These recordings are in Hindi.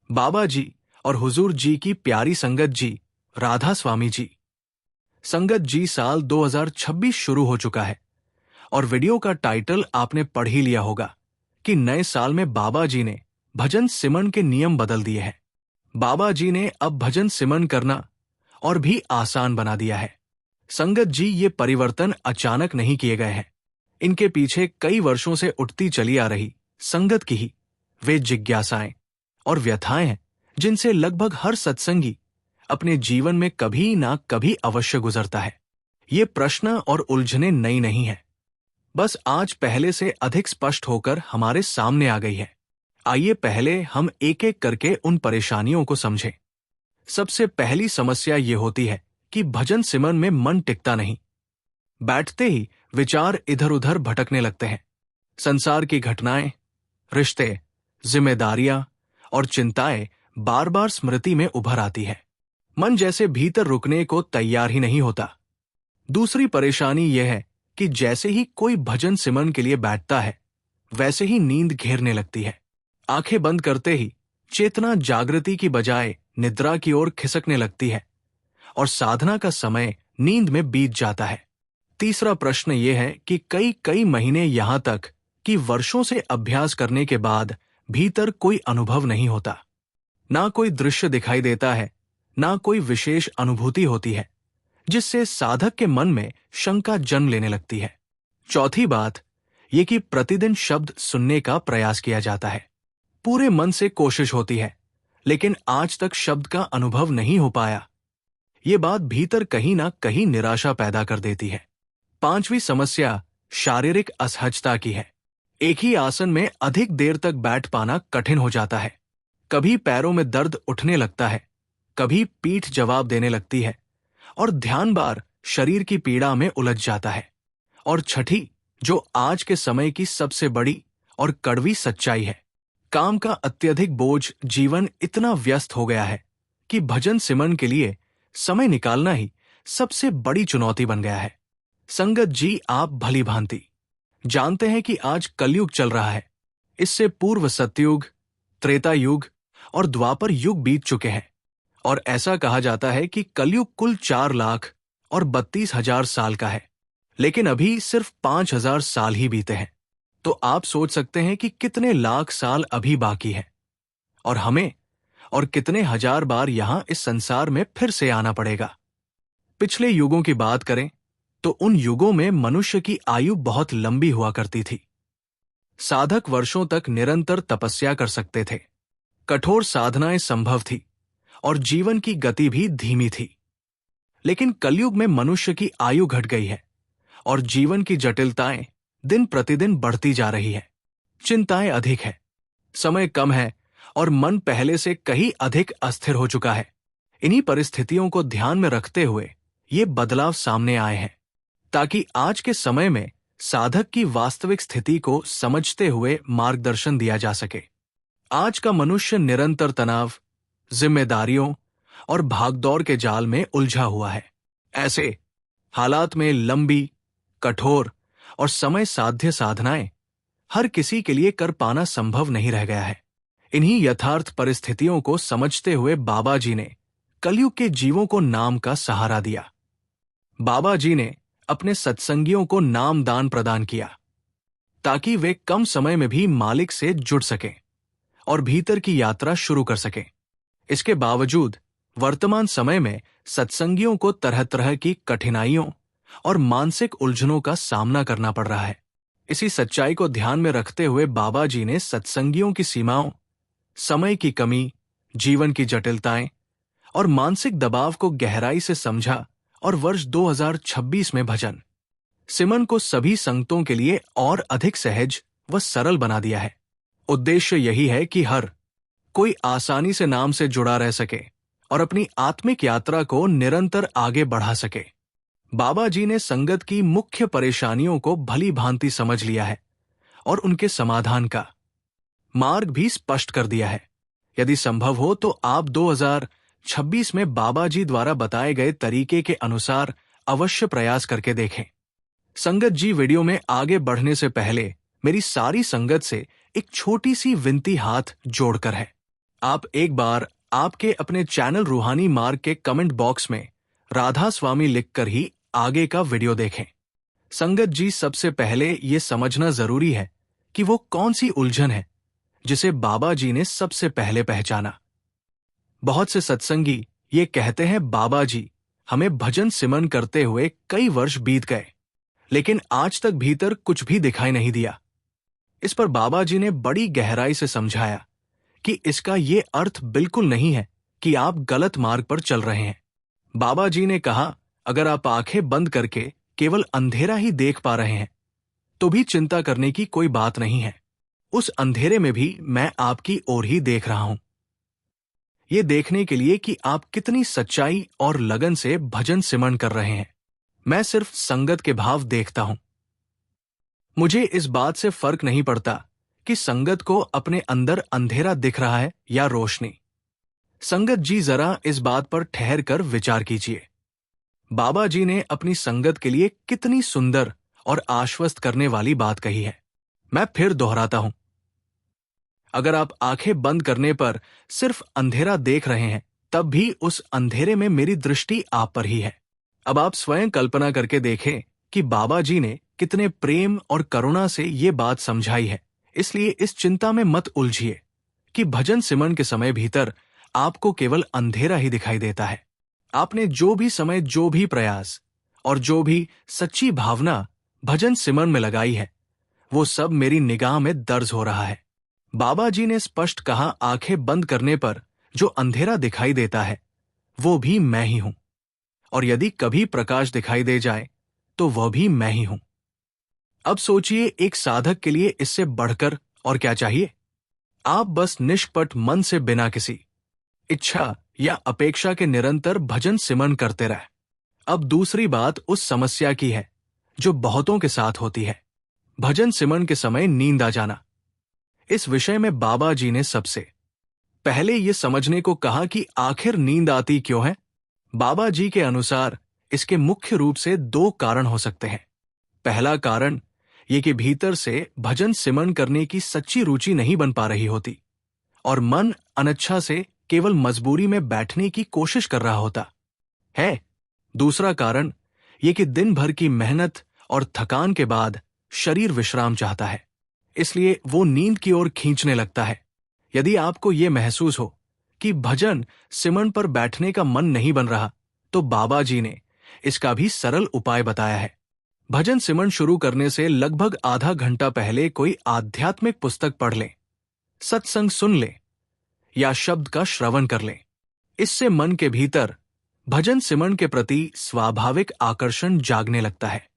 बाबा जी और हुजूर जी की प्यारी संगत जी, राधा स्वामी जी। संगत जी, साल 2026 शुरू हो चुका है और वीडियो का टाइटल आपने पढ़ ही लिया होगा कि नए साल में बाबा जी ने भजन सिमरन के नियम बदल दिए हैं। बाबा जी ने अब भजन सिमरन करना और भी आसान बना दिया है। संगत जी, ये परिवर्तन अचानक नहीं किए गए हैं। इनके पीछे कई वर्षों से उठती चली आ रही संगत की ही वे जिज्ञासाएं और व्यथाएं हैं जिनसे लगभग हर सत्संगी अपने जीवन में कभी ना कभी अवश्य गुजरता है। ये प्रश्न और उलझने नई नहीं है, बस आज पहले से अधिक स्पष्ट होकर हमारे सामने आ गई है। आइए पहले हम एक एक करके उन परेशानियों को समझें। सबसे पहली समस्या ये होती है कि भजन सिमरन में मन टिकता नहीं। बैठते ही विचार इधर उधर भटकने लगते हैं। संसार की घटनाएं, रिश्ते, जिम्मेदारियां और चिंताएं बार बार स्मृति में उभर आती है। मन जैसे भीतर रुकने को तैयार ही नहीं होता। दूसरी परेशानी यह है कि जैसे ही कोई भजन सिमरन के लिए बैठता है, वैसे ही नींद घेरने लगती है। आंखें बंद करते ही चेतना जागृति की बजाय निद्रा की ओर खिसकने लगती है और साधना का समय नींद में बीत जाता है। तीसरा प्रश्न यह है कि कई कई महीने यहां तक कि वर्षों से अभ्यास करने के बाद भीतर कोई अनुभव नहीं होता। ना कोई दृश्य दिखाई देता है, ना कोई विशेष अनुभूति होती है, जिससे साधक के मन में शंका जन्म लेने लगती है। चौथी बात यह कि प्रतिदिन शब्द सुनने का प्रयास किया जाता है। पूरे मन से कोशिश होती है, लेकिन आज तक शब्द का अनुभव नहीं हो पाया। ये बात भीतर कहीं ना कहीं निराशा पैदा कर देती है। पांचवी समस्या शारीरिक असहजता की है। एक ही आसन में अधिक देर तक बैठ पाना कठिन हो जाता है। कभी पैरों में दर्द उठने लगता है, कभी पीठ जवाब देने लगती है और ध्यान बार शरीर की पीड़ा में उलझ जाता है। और छठी, जो आज के समय की सबसे बड़ी और कड़वी सच्चाई है, काम का अत्यधिक बोझ जीवन इतना व्यस्त हो गया है कि भजन सिमरन के लिए समय निकालना ही सबसे बड़ी चुनौती बन गया है। संगत जी, आप भली भांति जानते हैं कि आज कलयुग चल रहा है। इससे पूर्व सतयुग, त्रेता युग और द्वापर युग बीत चुके हैं और ऐसा कहा जाता है कि कलयुग कुल 4,32,000 साल का है, लेकिन अभी सिर्फ 5,000 साल ही बीते हैं। तो आप सोच सकते हैं कि कितने लाख साल अभी बाकी है और हमें और कितने हजार बार यहां इस संसार में फिर से आना पड़ेगा। पिछले युगों की बात करें तो उन युगों में मनुष्य की आयु बहुत लंबी हुआ करती थी। साधक वर्षों तक निरंतर तपस्या कर सकते थे, कठोर साधनाएं संभव थी और जीवन की गति भी धीमी थी। लेकिन कलयुग में मनुष्य की आयु घट गई है और जीवन की जटिलताएं दिन प्रतिदिन बढ़ती जा रही है। चिंताएं अधिक है, समय कम है और मन पहले से कहीं अधिक अस्थिर हो चुका है। इन्हीं परिस्थितियों को ध्यान में रखते हुए ये बदलाव सामने आए हैं, ताकि आज के समय में साधक की वास्तविक स्थिति को समझते हुए मार्गदर्शन दिया जा सके। आज का मनुष्य निरंतर तनाव, जिम्मेदारियों और भागदौड़ के जाल में उलझा हुआ है। ऐसे हालात में लंबी, कठोर और समय साध्य साधनाएं हर किसी के लिए कर पाना संभव नहीं रह गया है। इन्हीं यथार्थ परिस्थितियों को समझते हुए बाबा जी ने कलयुग के जीवों को नाम का सहारा दिया। बाबा जी ने अपने सत्संगियों को नाम दान प्रदान किया ताकि वे कम समय में भी मालिक से जुड़ सकें और भीतर की यात्रा शुरू कर सकें। इसके बावजूद वर्तमान समय में सत्संगियों को तरह तरह की कठिनाइयों और मानसिक उलझनों का सामना करना पड़ रहा है। इसी सच्चाई को ध्यान में रखते हुए बाबा जी ने सत्संगियों की सीमाओं, समय की कमी, जीवन की जटिलताएं और मानसिक दबाव को गहराई से समझा और वर्ष 2026 में भजन सिमरन को सभी संगतों के लिए और अधिक सहज व सरल बना दिया है। उद्देश्य यही है कि हर कोई आसानी से नाम से जुड़ा रह सके और अपनी आत्मिक यात्रा को निरंतर आगे बढ़ा सके। बाबा जी ने संगत की मुख्य परेशानियों को भली भांति समझ लिया है और उनके समाधान का मार्ग भी स्पष्ट कर दिया है। यदि संभव हो तो आप 2026 में बाबा जी द्वारा बताए गए तरीके के अनुसार अवश्य प्रयास करके देखें। संगत जी, वीडियो में आगे बढ़ने से पहले मेरी सारी संगत से एक छोटी सी विनती हाथ जोड़कर है। आप एक बार आपके अपने चैनल रूहानी मार्ग के कमेंट बॉक्स में राधा स्वामी लिखकर ही आगे का वीडियो देखें। संगत जी, सबसे पहले ये समझना जरूरी है कि वो कौन सी उलझन है जिसे बाबा जी ने सबसे पहले पहचाना। बहुत से सत्संगी ये कहते हैं, बाबा जी, हमें भजन सिमरन करते हुए कई वर्ष बीत गए, लेकिन आज तक भीतर कुछ भी दिखाई नहीं दिया। इस पर बाबा जी ने बड़ी गहराई से समझाया कि इसका ये अर्थ बिल्कुल नहीं है कि आप गलत मार्ग पर चल रहे हैं। बाबा जी ने कहा, अगर आप आंखें बंद करके केवल अंधेरा ही देख पा रहे हैं तो भी चिंता करने की कोई बात नहीं है। उस अंधेरे में भी मैं आपकी ओर ही देख रहा हूं, ये देखने के लिए कि आप कितनी सच्चाई और लगन से भजन सिमरन कर रहे हैं। मैं सिर्फ संगत के भाव देखता हूं। मुझे इस बात से फर्क नहीं पड़ता कि संगत को अपने अंदर अंधेरा दिख रहा है या रोशनी। संगत जी, जरा इस बात पर ठहर कर विचार कीजिए। बाबा जी ने अपनी संगत के लिए कितनी सुंदर और आश्वस्त करने वाली बात कही है। मैं फिर दोहराता हूं, अगर आप आंखें बंद करने पर सिर्फ अंधेरा देख रहे हैं, तब भी उस अंधेरे में मेरी दृष्टि आप पर ही है। अब आप स्वयं कल्पना करके देखें कि बाबा जी ने कितने प्रेम और करुणा से ये बात समझाई है। इसलिए इस चिंता में मत उलझिए कि भजन सिमरन के समय भीतर आपको केवल अंधेरा ही दिखाई देता है। आपने जो भी समय, जो भी प्रयास और जो भी सच्ची भावना भजन सिमरन में लगाई है, वो सब मेरी निगाह में दर्ज हो रहा है। बाबा जी ने स्पष्ट कहा, आंखें बंद करने पर जो अंधेरा दिखाई देता है वो भी मैं ही हूं, और यदि कभी प्रकाश दिखाई दे जाए तो वह भी मैं ही हूं। अब सोचिए, एक साधक के लिए इससे बढ़कर और क्या चाहिए। आप बस निष्कपट मन से बिना किसी इच्छा या अपेक्षा के निरंतर भजन सिमरन करते रहे। अब दूसरी बात उस समस्या की है जो बहुतों के साथ होती है, भजन सिमरन के समय नींद आ जाना। इस विषय में बाबा जी ने सबसे पहले ये समझने को कहा कि आखिर नींद आती क्यों है। बाबा जी के अनुसार इसके मुख्य रूप से दो कारण हो सकते हैं। पहला कारण ये कि भीतर से भजन सिमरन करने की सच्ची रुचि नहीं बन पा रही होती और मन अनिच्छा से केवल मजबूरी में बैठने की कोशिश कर रहा होता है। दूसरा कारण ये कि दिन भर की मेहनत और थकान के बाद शरीर विश्राम चाहता है, इसलिए वो नींद की ओर खींचने लगता है। यदि आपको ये महसूस हो कि भजन सिमरन पर बैठने का मन नहीं बन रहा, तो बाबा जी ने इसका भी सरल उपाय बताया है। भजन सिमरन शुरू करने से लगभग आधा घंटा पहले कोई आध्यात्मिक पुस्तक पढ़ लें, सत्संग सुन लें या शब्द का श्रवण कर लें। इससे मन के भीतर भजन सिमरन के प्रति स्वाभाविक आकर्षण जागने लगता है।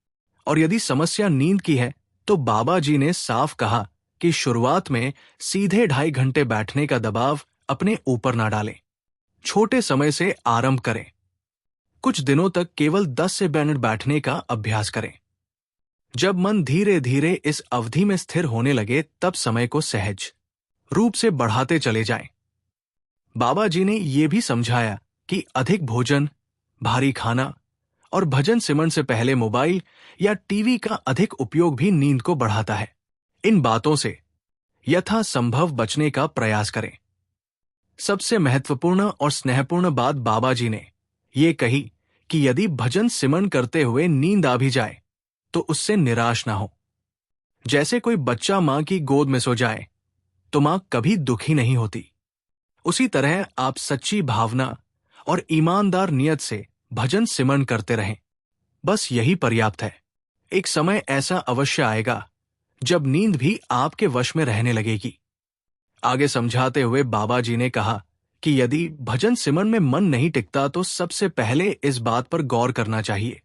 और यदि समस्या नींद की है तो बाबा जी ने साफ कहा कि शुरुआत में सीधे 2.5 घंटे बैठने का दबाव अपने ऊपर ना डालें। छोटे समय से आरंभ करें। कुछ दिनों तक केवल 10 से 12 मिनट बैठने का अभ्यास करें। जब मन धीरे धीरे इस अवधि में स्थिर होने लगे, तब समय को सहज रूप से बढ़ाते चले जाएं। बाबा जी ने यह भी समझाया कि अधिक भोजन, भारी खाना और भजन सिमरन से पहले मोबाइल या टीवी का अधिक उपयोग भी नींद को बढ़ाता है। इन बातों से यथासंभव बचने का प्रयास करें। सबसे महत्वपूर्ण और स्नेहपूर्ण बात बाबा जी ने ये कही कि यदि भजन सिमरन करते हुए नींद आ भी जाए तो उससे निराश ना हो। जैसे कोई बच्चा मां की गोद में सो जाए तो मां कभी दुखी नहीं होती, उसी तरह आप सच्ची भावना और ईमानदार नियत से भजन सिमरन करते रहें। बस यही पर्याप्त है। एक समय ऐसा अवश्य आएगा जब नींद भी आपके वश में रहने लगेगी। आगे समझाते हुए बाबा जी ने कहा कि यदि भजन सिमरन में मन नहीं टिकता तो सबसे पहले इस बात पर गौर करना चाहिए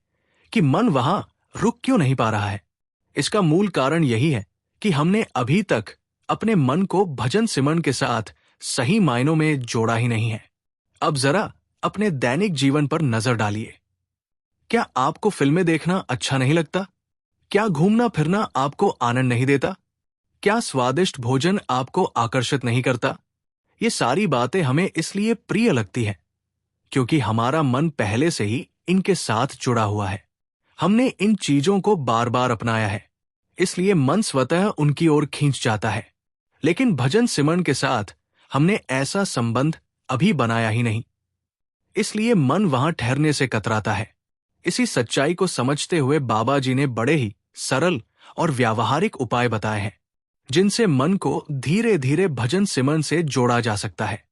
कि मन वहां रुक क्यों नहीं पा रहा है। इसका मूल कारण यही है कि हमने अभी तक अपने मन को भजन सिमरन के साथ सही मायनों में जोड़ा ही नहीं है। अब जरा अपने दैनिक जीवन पर नजर डालिए। क्या आपको फिल्में देखना अच्छा नहीं लगता? क्या घूमना फिरना आपको आनंद नहीं देता? क्या स्वादिष्ट भोजन आपको आकर्षित नहीं करता? ये सारी बातें हमें इसलिए प्रिय लगती है क्योंकि हमारा मन पहले से ही इनके साथ जुड़ा हुआ है। हमने इन चीजों को बार बार अपनाया है, इसलिए मन स्वतः उनकी ओर खींच जाता है। लेकिन भजन सिमरन के साथ हमने ऐसा संबंध अभी बनाया ही नहीं, इसलिए मन वहां ठहरने से कतराता है। इसी सच्चाई को समझते हुए बाबा जी ने बड़े ही सरल और व्यावहारिक उपाय बताए हैं, जिनसे मन को धीरे धीरे भजन सिमरन से जोड़ा जा सकता है।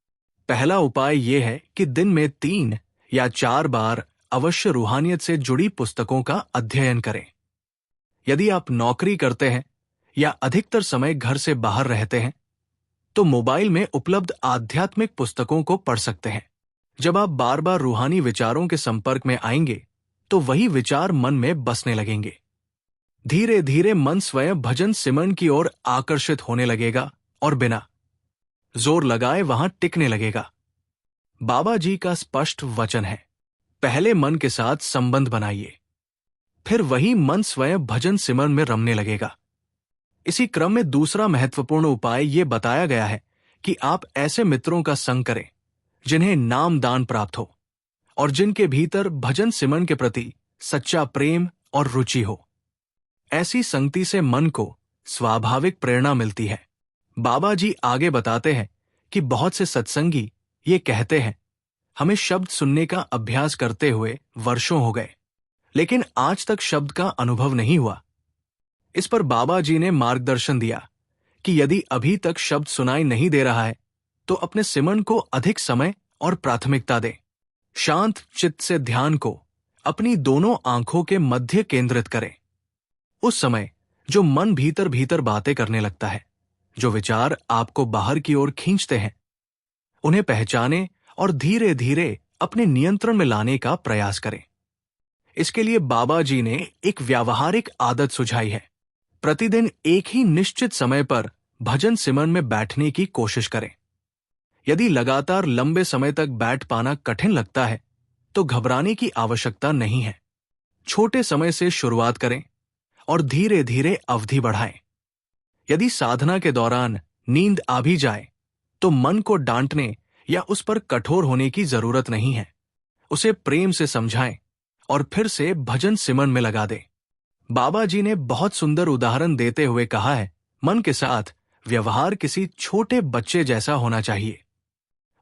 पहला उपाय यह है कि दिन में 3 या 4 बार अवश्य रूहानियत से जुड़ी पुस्तकों का अध्ययन करें। यदि आप नौकरी करते हैं या अधिकतर समय घर से बाहर रहते हैं, तो मोबाइल में उपलब्ध आध्यात्मिक पुस्तकों को पढ़ सकते हैं। जब आप बार बार रूहानी विचारों के संपर्क में आएंगे, तो वही विचार मन में बसने लगेंगे। धीरे धीरे मन स्वयं भजन सिमरन की ओर आकर्षित होने लगेगा और बिना जोर लगाए वहां टिकने लगेगा। बाबा जी का स्पष्ट वचन है, पहले मन के साथ संबंध बनाइए, फिर वही मन स्वयं भजन सिमरन में रमने लगेगा। इसी क्रम में दूसरा महत्वपूर्ण उपाय ये बताया गया है कि आप ऐसे मित्रों का संग करें जिन्हें नाम दान प्राप्त हो और जिनके भीतर भजन सिमरन के प्रति सच्चा प्रेम और रुचि हो। ऐसी संगति से मन को स्वाभाविक प्रेरणा मिलती है। बाबा जी आगे बताते हैं कि बहुत से सत्संगी ये कहते हैं, हमें शब्द सुनने का अभ्यास करते हुए वर्षों हो गए, लेकिन आज तक शब्द का अनुभव नहीं हुआ। इस पर बाबा जी ने मार्गदर्शन दिया कि यदि अभी तक शब्द सुनाई नहीं दे रहा है, तो अपने सिमरन को अधिक समय और प्राथमिकता दें। शांत चित्त से ध्यान को अपनी दोनों आंखों के मध्य केंद्रित करें। उस समय जो मन भीतर भीतर बातें करने लगता है, जो विचार आपको बाहर की ओर खींचते हैं, उन्हें पहचानें और धीरे धीरे अपने नियंत्रण में लाने का प्रयास करें। इसके लिए बाबा जी ने एक व्यावहारिक आदत सुझाई है। प्रतिदिन एक ही निश्चित समय पर भजन सिमरन में बैठने की कोशिश करें। यदि लगातार लंबे समय तक बैठ पाना कठिन लगता है, तो घबराने की आवश्यकता नहीं है। छोटे समय से शुरुआत करें और धीरे धीरे अवधि बढ़ाएं। यदि साधना के दौरान नींद आ भी जाए, तो मन को डांटने या उस पर कठोर होने की जरूरत नहीं है। उसे प्रेम से समझाएं और फिर से भजन सिमरन में लगा दें। बाबा जी ने बहुत सुंदर उदाहरण देते हुए कहा है, मन के साथ व्यवहार किसी छोटे बच्चे जैसा होना चाहिए।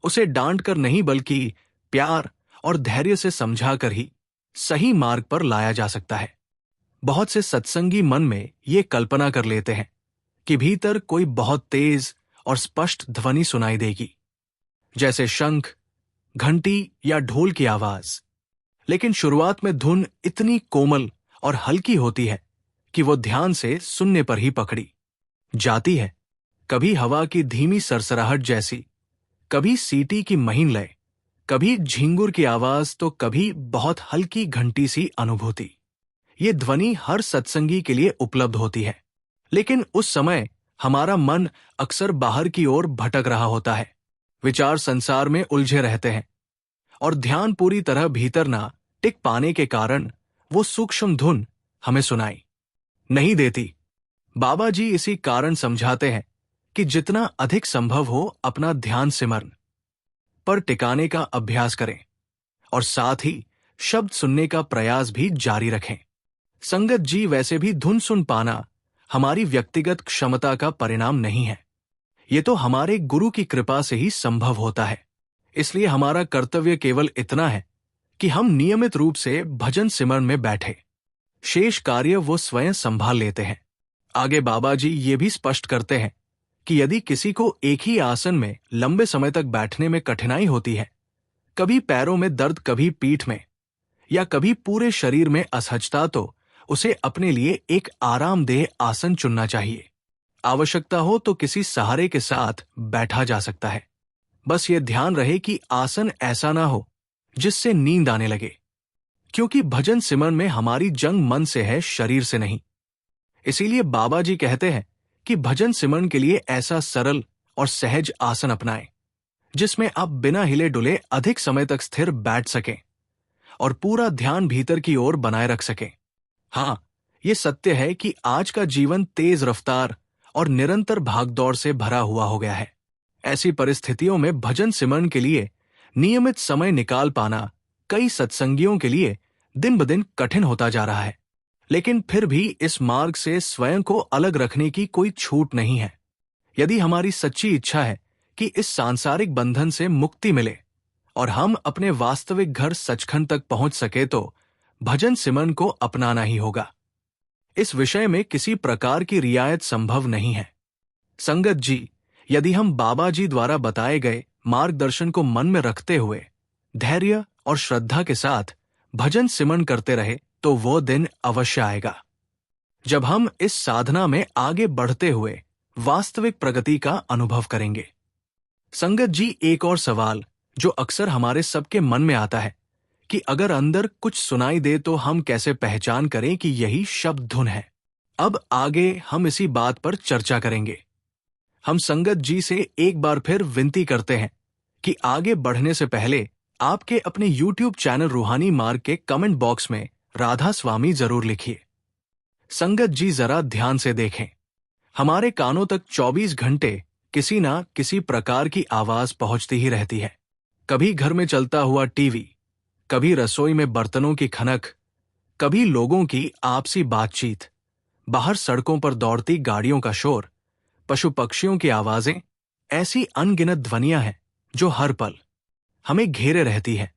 उसे डांट कर नहीं, बल्कि प्यार और धैर्य से समझाकर ही सही मार्ग पर लाया जा सकता है। बहुत से सत्संगी मन में ये कल्पना कर लेते हैं कि भीतर कोई बहुत तेज और स्पष्ट ध्वनि सुनाई देगी, जैसे शंख, घंटी या ढोल की आवाज। लेकिन शुरुआत में धुन इतनी कोमल और हल्की होती है कि वो ध्यान से सुनने पर ही पकड़ी जाती है। कभी हवा की धीमी सरसराहट जैसी, कभी सीटी की महीन लय, कभी झिंगुर की आवाज, तो कभी बहुत हल्की घंटी सी अनुभूति। ये ध्वनि हर सत्संगी के लिए उपलब्ध होती है, लेकिन उस समय हमारा मन अक्सर बाहर की ओर भटक रहा होता है। विचार संसार में उलझे रहते हैं और ध्यान पूरी तरह भीतर ना टिक पाने के कारण वो सूक्ष्म धुन हमें सुनाई नहीं देती। बाबा जी इसी कारण समझाते हैं कि जितना अधिक संभव हो अपना ध्यान सिमरन पर टिकाने का अभ्यास करें और साथ ही शब्द सुनने का प्रयास भी जारी रखें। संगत जी, वैसे भी धुन सुन पाना हमारी व्यक्तिगत क्षमता का परिणाम नहीं है। ये तो हमारे गुरु की कृपा से ही संभव होता है। इसलिए हमारा कर्तव्य केवल इतना है कि हम नियमित रूप से भजन सिमरन में बैठे। शेष कार्य वो स्वयं संभाल लेते हैं। आगे बाबा जी ये भी स्पष्ट करते हैं कि यदि किसी को एक ही आसन में लंबे समय तक बैठने में कठिनाई होती है, कभी पैरों में दर्द, कभी पीठ में या कभी पूरे शरीर में असहजता, तो उसे अपने लिए एक आरामदेह आसन चुनना चाहिए। आवश्यकता हो तो किसी सहारे के साथ बैठा जा सकता है। बस ये ध्यान रहे कि आसन ऐसा ना हो जिससे नींद आने लगे, क्योंकि भजन सिमरन में हमारी जंग मन से है, शरीर से नहीं। इसीलिए बाबा जी कहते हैं कि भजन सिमरन के लिए ऐसा सरल और सहज आसन अपनाएं जिसमें आप बिना हिले डुले अधिक समय तक स्थिर बैठ सकें और पूरा ध्यान भीतर की ओर बनाए रख सकें। हाँ, ये सत्य है कि आज का जीवन तेज रफ्तार और निरंतर भागदौड़ से भरा हुआ हो गया है। ऐसी परिस्थितियों में भजन सिमरन के लिए नियमित समय निकाल पाना कई सत्संगियों के लिए दिन ब दिन कठिन होता जा रहा है। लेकिन फिर भी इस मार्ग से स्वयं को अलग रखने की कोई छूट नहीं है। यदि हमारी सच्ची इच्छा है कि इस सांसारिक बंधन से मुक्ति मिले और हम अपने वास्तविक घर सचखंड तक पहुंच सके तो भजन सिमरन को अपनाना ही होगा। इस विषय में किसी प्रकार की रियायत संभव नहीं है। संगत जी, यदि हम बाबा जी द्वारा बताए गए मार्गदर्शन को मन में रखते हुए धैर्य और श्रद्धा के साथ भजन सिमरन करते रहे तो वो दिन अवश्य आएगा जब हम इस साधना में आगे बढ़ते हुए वास्तविक प्रगति का अनुभव करेंगे। संगत जी, एक और सवाल जो अक्सर हमारे सबके मन में आता है कि अगर अंदर कुछ सुनाई दे तो हम कैसे पहचान करें कि यही शब्द धुन है। अब आगे हम इसी बात पर चर्चा करेंगे। हम संगत जी से एक बार फिर विनती करते हैं कि आगे बढ़ने से पहले आपके अपने YouTube चैनल रूहानी मार्ग के कमेंट बॉक्स में राधा स्वामी जरूर लिखिए। संगत जी, जरा ध्यान से देखें, हमारे कानों तक 24 घंटे किसी ना किसी प्रकार की आवाज पहुंचती ही रहती है। कभी घर में चलता हुआ टीवी, कभी रसोई में बर्तनों की खनक, कभी लोगों की आपसी बातचीत, बाहर सड़कों पर दौड़ती गाड़ियों का शोर, पशु पक्षियों की आवाजें, ऐसी अनगिनत ध्वनियां हैं जो हर पल हमें घेरे रहती है।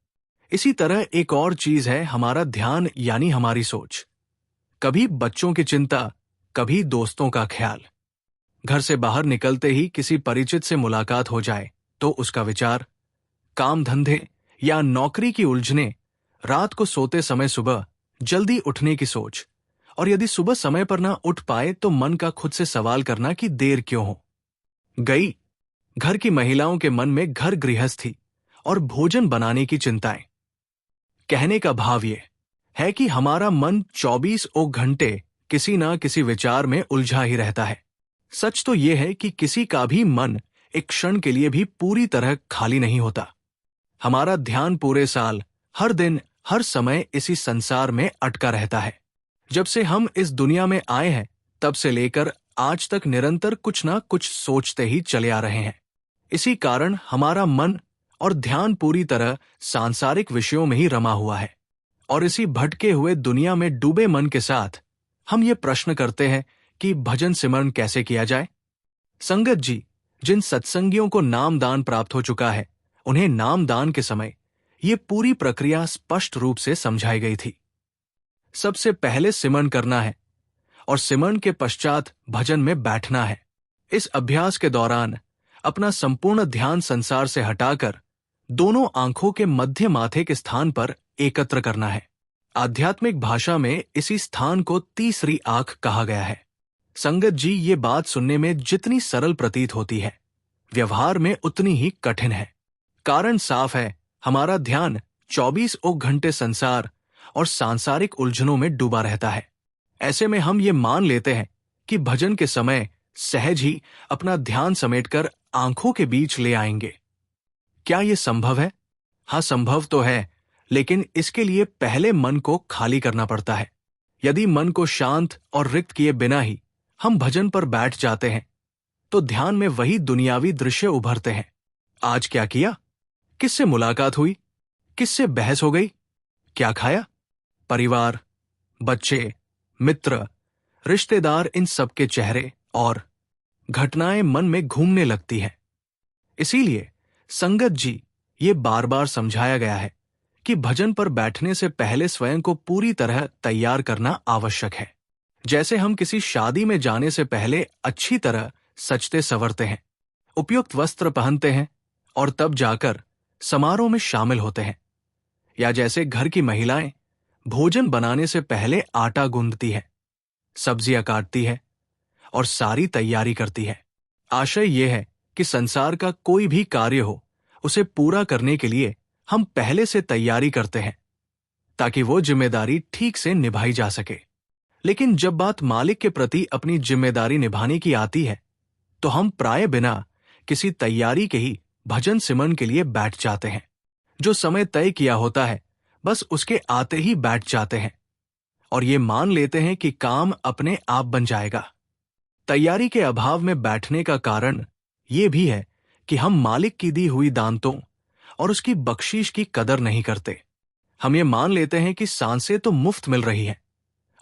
इसी तरह एक और चीज है हमारा ध्यान, यानी हमारी सोच। कभी बच्चों की चिंता, कभी दोस्तों का ख्याल। घर से बाहर निकलते ही किसी परिचित से मुलाकात हो जाए तो उसका विचार, काम धंधे या नौकरी की उलझने, रात को सोते समय सुबह जल्दी उठने की सोच, और यदि सुबह समय पर ना उठ पाए तो मन का खुद से सवाल करना कि देर क्यों हो गई। घर की महिलाओं के मन में घर गृहस्थी और भोजन बनाने की चिंताएं। कहने का भाव ये है कि हमारा मन 24 घंटे किसी ना किसी विचार में उलझा ही रहता है। सच तो यह है कि किसी का भी मन एक क्षण के लिए भी पूरी तरह खाली नहीं होता। हमारा ध्यान पूरे साल, हर दिन, हर समय इसी संसार में अटका रहता है। जब से हम इस दुनिया में आए हैं तब से लेकर आज तक निरंतर कुछ ना कुछ सोचते ही चले आ रहे हैं। इसी कारण हमारा मन और ध्यान पूरी तरह सांसारिक विषयों में ही रमा हुआ है। और इसी भटके हुए दुनिया में डूबे मन के साथ हम ये प्रश्न करते हैं कि भजन सिमरन कैसे किया जाए। संगत जी, जिन सत्संगियों को नामदान प्राप्त हो चुका है उन्हें नामदान के समय ये पूरी प्रक्रिया स्पष्ट रूप से समझाई गई थी। सबसे पहले सिमरन करना है और सिमरन के पश्चात भजन में बैठना है। इस अभ्यास के दौरान अपना संपूर्ण ध्यान संसार से हटाकर दोनों आंखों के मध्य माथे के स्थान पर एकत्र करना है। आध्यात्मिक भाषा में इसी स्थान को तीसरी आंख कहा गया है। संगत जी, ये बात सुनने में जितनी सरल प्रतीत होती है, व्यवहार में उतनी ही कठिन है। कारण साफ है, हमारा ध्यान 24 घंटे संसार और सांसारिक उलझनों में डूबा रहता है। ऐसे में हम ये मान लेते हैं कि भजन के समय सहज ही अपना ध्यान समेटकर आंखों के बीच ले आएंगे। क्या ये संभव है? हाँ, संभव तो है, लेकिन इसके लिए पहले मन को खाली करना पड़ता है। यदि मन को शांत और रिक्त किए बिना ही हम भजन पर बैठ जाते हैं तो ध्यान में वही दुनियावी दृश्य उभरते हैं। आज क्या किया? किससे मुलाकात हुई? किससे बहस हो गई? क्या खाया? परिवार, बच्चे, मित्र, रिश्तेदार, इन सबके चेहरे और घटनाएं मन में घूमने लगती हैं। इसीलिए संगत जी, ये बार बार समझाया गया है कि भजन पर बैठने से पहले स्वयं को पूरी तरह तैयार करना आवश्यक है। जैसे हम किसी शादी में जाने से पहले अच्छी तरह सजते संवरते हैं, उपयुक्त वस्त्र पहनते हैं और तब जाकर समारोह में शामिल होते हैं, या जैसे घर की महिलाएं भोजन बनाने से पहले आटा गूंदती है, सब्जियां काटती है और सारी तैयारी करती है। आशय यह है कि संसार का कोई भी कार्य हो, उसे पूरा करने के लिए हम पहले से तैयारी करते हैं ताकि वो जिम्मेदारी ठीक से निभाई जा सके। लेकिन जब बात मालिक के प्रति अपनी जिम्मेदारी निभाने की आती है तो हम प्राय बिना किसी तैयारी के ही भजन सिमरन के लिए बैठ जाते हैं। जो समय तय किया होता है बस उसके आते ही बैठ जाते हैं और ये मान लेते हैं कि काम अपने आप बन जाएगा। तैयारी के अभाव में बैठने का कारण ये भी है कि हम मालिक की दी हुई दानतों और उसकी बख्शीश की कदर नहीं करते। हम ये मान लेते हैं कि सांसें तो मुफ्त मिल रही हैं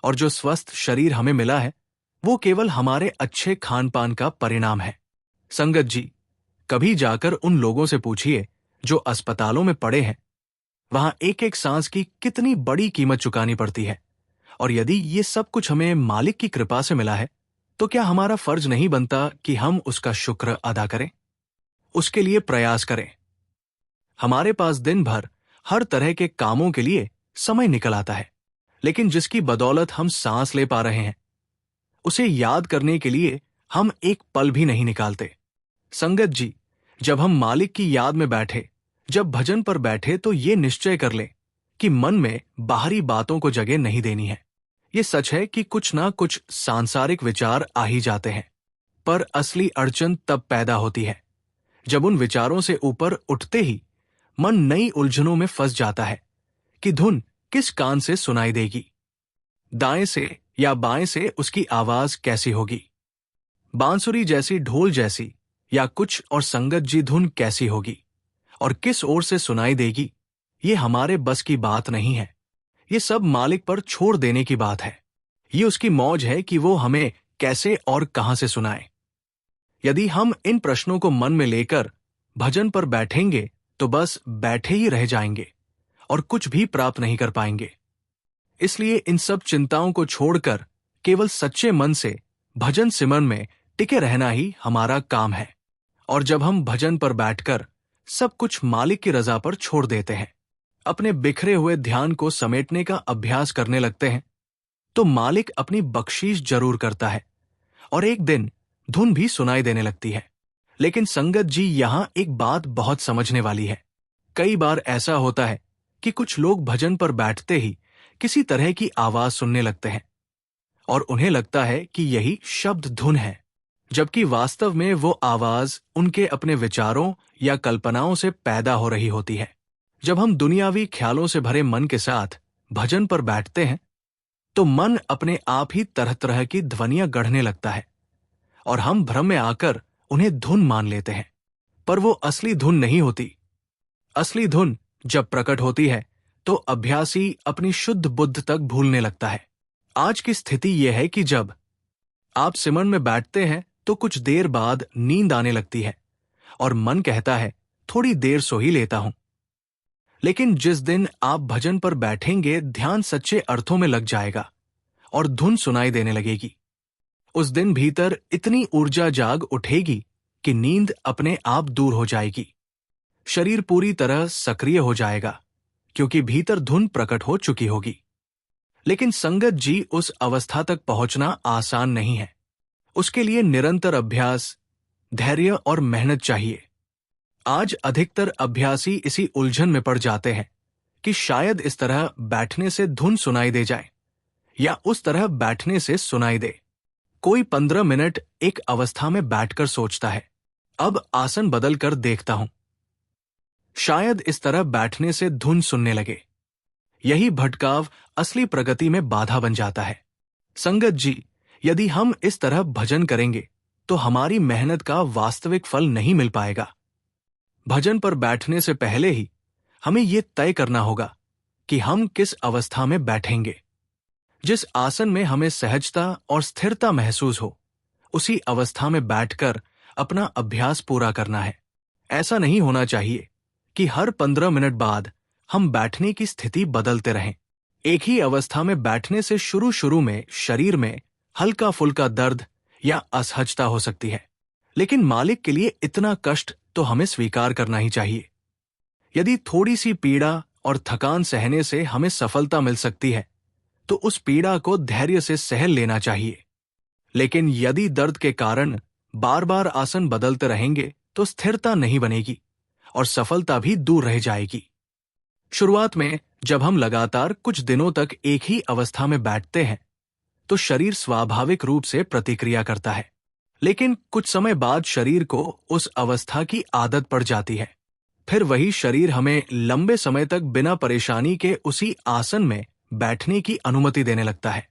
और जो स्वस्थ शरीर हमें मिला है वो केवल हमारे अच्छे खान पान का परिणाम है। संगत जी, कभी जाकर उन लोगों से पूछिए जो अस्पतालों में पड़े हैं। वहां एक एक सांस की कितनी बड़ी कीमत चुकानी पड़ती है। और यदि ये सब कुछ हमें मालिक की कृपा से मिला है, तो क्या हमारा फर्ज नहीं बनता कि हम उसका शुक्र अदा करें, उसके लिए प्रयास करें। हमारे पास दिन भर हर तरह के कामों के लिए समय निकल आता है, लेकिन जिसकी बदौलत हम सांस ले पा रहे हैं, उसे याद करने के लिए हम एक पल भी नहीं निकालते। संगत जी, जब हम मालिक की याद में बैठे, जब भजन पर बैठे, तो ये निश्चय कर लें कि मन में बाहरी बातों को जगह नहीं देनी है। ये सच है कि कुछ ना कुछ सांसारिक विचार आ ही जाते हैं, पर असली अड़चन तब पैदा होती है जब उन विचारों से ऊपर उठते ही मन नई उलझनों में फंस जाता है कि धुन किस कान से सुनाई देगी, दाएं से या बाएं से उसकी आवाज कैसी होगी, बांसुरी जैसी, ढोल जैसी या कुछ और संगत जी धुन कैसी होगी और किस ओर से सुनाई देगी। ये हमारे बस की बात नहीं है। ये सब मालिक पर छोड़ देने की बात है। ये उसकी मौज है कि वो हमें कैसे और कहां से सुनाए। यदि हम इन प्रश्नों को मन में लेकर भजन पर बैठेंगे तो बस बैठे ही रह जाएंगे और कुछ भी प्राप्त नहीं कर पाएंगे। इसलिए इन सब चिंताओं को छोड़कर केवल सच्चे मन से भजन सिमरन में टिके रहना ही हमारा काम है। और जब हम भजन पर बैठकर सब कुछ मालिक की रजा पर छोड़ देते हैं, अपने बिखरे हुए ध्यान को समेटने का अभ्यास करने लगते हैं, तो मालिक अपनी बख्शीश जरूर करता है और एक दिन धुन भी सुनाई देने लगती है। लेकिन संगत जी, यहां एक बात बहुत समझने वाली है। कई बार ऐसा होता है कि कुछ लोग भजन पर बैठते ही किसी तरह की आवाज सुनने लगते हैं और उन्हें लगता है कि यही शब्द धुन है, जबकि वास्तव में वो आवाज उनके अपने विचारों या कल्पनाओं से पैदा हो रही होती है। जब हम दुनियावी ख्यालों से भरे मन के साथ भजन पर बैठते हैं, तो मन अपने आप ही तरह तरह की ध्वनियां गढ़ने लगता है और हम भ्रम में आकर उन्हें धुन मान लेते हैं, पर वो असली धुन नहीं होती। असली धुन जब प्रकट होती है तो अभ्यासी अपनी शुद्ध बुद्ध तक भूलने लगता है। आज की स्थिति यह है कि जब आप सिमरन में बैठते हैं तो कुछ देर बाद नींद आने लगती है और मन कहता है थोड़ी देर सो ही लेता हूं। लेकिन जिस दिन आप भजन पर बैठेंगे, ध्यान सच्चे अर्थों में लग जाएगा और धुन सुनाई देने लगेगी। उस दिन भीतर इतनी ऊर्जा जाग उठेगी कि नींद अपने आप दूर हो जाएगी। शरीर पूरी तरह सक्रिय हो जाएगा क्योंकि भीतर धुन प्रकट हो चुकी होगी। लेकिन संगत जी, उस अवस्था तक पहुंचना आसान नहीं है। उसके लिए निरंतर अभ्यास, धैर्य और मेहनत चाहिए। आज अधिकतर अभ्यासी इसी उलझन में पड़ जाते हैं कि शायद इस तरह बैठने से धुन सुनाई दे जाए या उस तरह बैठने से सुनाई दे। कोई 15 मिनट एक अवस्था में बैठकर सोचता है, अब आसन बदल कर देखता हूं, शायद इस तरह बैठने से धुन सुनने लगे। यही भटकाव असली प्रगति में बाधा बन जाता है। संगत जी, यदि हम इस तरह भजन करेंगे तो हमारी मेहनत का वास्तविक फल नहीं मिल पाएगा। भजन पर बैठने से पहले ही हमें यह तय करना होगा कि हम किस अवस्था में बैठेंगे। जिस आसन में हमें सहजता और स्थिरता महसूस हो, उसी अवस्था में बैठकर अपना अभ्यास पूरा करना है। ऐसा नहीं होना चाहिए कि हर 15 मिनट बाद हम बैठने की स्थिति बदलते रहें। एक ही अवस्था में बैठने से शुरू में शरीर में हल्का फुल्का दर्द या असहजता हो सकती है, लेकिन मालिक के लिए इतना कष्ट तो हमें स्वीकार करना ही चाहिए। यदि थोड़ी सी पीड़ा और थकान सहने से हमें सफलता मिल सकती है, तो उस पीड़ा को धैर्य से सह लेना चाहिए। लेकिन यदि दर्द के कारण बार बार आसन बदलते रहेंगे तो स्थिरता नहीं बनेगी और सफलता भी दूर रह जाएगी। शुरुआत में जब हम लगातार कुछ दिनों तक एक ही अवस्था में बैठते हैं, तो शरीर स्वाभाविक रूप से प्रतिक्रिया करता है, लेकिन कुछ समय बाद शरीर को उस अवस्था की आदत पड़ जाती है। फिर वही शरीर हमें लंबे समय तक बिना परेशानी के उसी आसन में बैठने की अनुमति देने लगता है।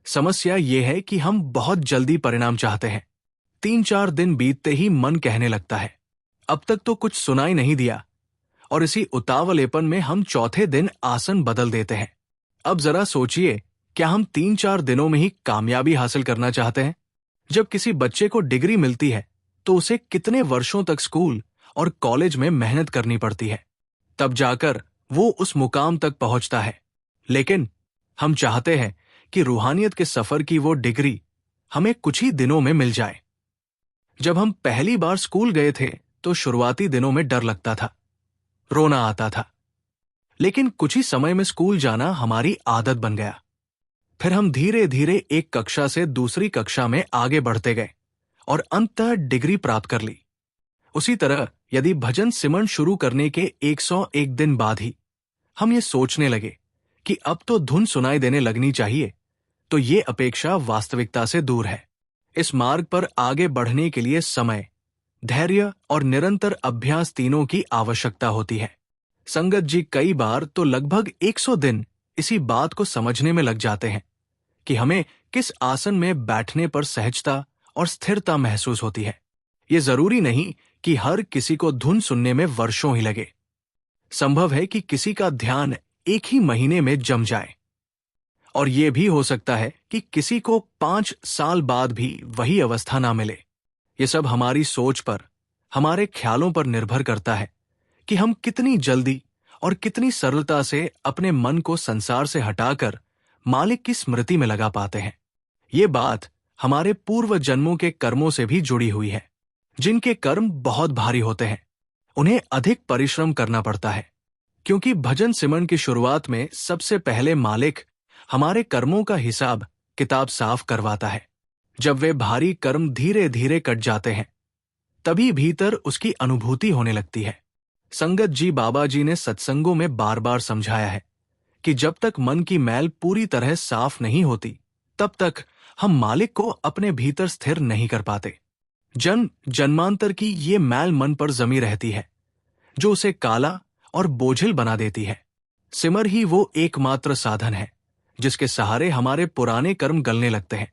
समस्या यह है कि हम बहुत जल्दी परिणाम चाहते हैं। 3-4 दिन बीतते ही मन कहने लगता है, अब तक तो कुछ सुनाई नहीं दिया, और इसी उतावलेपन में हम चौथे दिन आसन बदल देते हैं। अब जरा सोचिए, क्या हम 3-4 दिनों में ही कामयाबी हासिल करना चाहते हैं? जब किसी बच्चे को डिग्री मिलती है तो उसे कितने वर्षों तक स्कूल और कॉलेज में मेहनत करनी पड़ती है, तब जाकर वो उस मुकाम तक पहुंचता है। लेकिन हम चाहते हैं कि रूहानियत के सफर की वो डिग्री हमें कुछ ही दिनों में मिल जाए। जब हम पहली बार स्कूल गए थे तो शुरुआती दिनों में डर लगता था, रोना आता था, लेकिन कुछ ही समय में स्कूल जाना हमारी आदत बन गया। फिर हम धीरे धीरे एक कक्षा से दूसरी कक्षा में आगे बढ़ते गए और अंततः डिग्री प्राप्त कर ली। उसी तरह यदि भजन सिमरन शुरू करने के 101 दिन बाद ही हम ये सोचने लगे कि अब तो धुन सुनाई देने लगनी चाहिए, तो ये अपेक्षा वास्तविकता से दूर है। इस मार्ग पर आगे बढ़ने के लिए समय, धैर्य और निरंतर अभ्यास तीनों की आवश्यकता होती है। संगत जी कई बार तो लगभग 100 दिन इसी बात को समझने में लग जाते हैं कि हमें किस आसन में बैठने पर सहजता और स्थिरता महसूस होती है। ये जरूरी नहीं कि हर किसी को धुन सुनने में वर्षों ही लगे। संभव है कि किसी का ध्यान एक ही महीने में जम जाए, और यह भी हो सकता है कि किसी को 5 साल बाद भी वही अवस्था ना मिले। ये सब हमारी सोच पर, हमारे ख्यालों पर निर्भर करता है कि हम कितनी जल्दी और कितनी सरलता से अपने मन को संसार से हटाकर मालिक की स्मृति में लगा पाते हैं। ये बात हमारे पूर्व जन्मों के कर्मों से भी जुड़ी हुई है। जिनके कर्म बहुत भारी होते हैं, उन्हें अधिक परिश्रम करना पड़ता है, क्योंकि भजन सिमरन की शुरुआत में सबसे पहले मालिक हमारे कर्मों का हिसाब किताब साफ करवाता है। जब वे भारी कर्म धीरे धीरे कट जाते हैं, तभी भीतर उसकी अनुभूति होने लगती है। संगत जी बाबा जी ने सत्संगों में बार बार समझाया है कि जब तक मन की मैल पूरी तरह साफ नहीं होती, तब तक हम मालिक को अपने भीतर स्थिर नहीं कर पाते। जन्म जन्मांतर की ये मैल मन पर जमी रहती है, जो उसे काला और बोझिल बना देती है। सिमर ही वो एकमात्र साधन है जिसके सहारे हमारे पुराने कर्म गलने लगते हैं,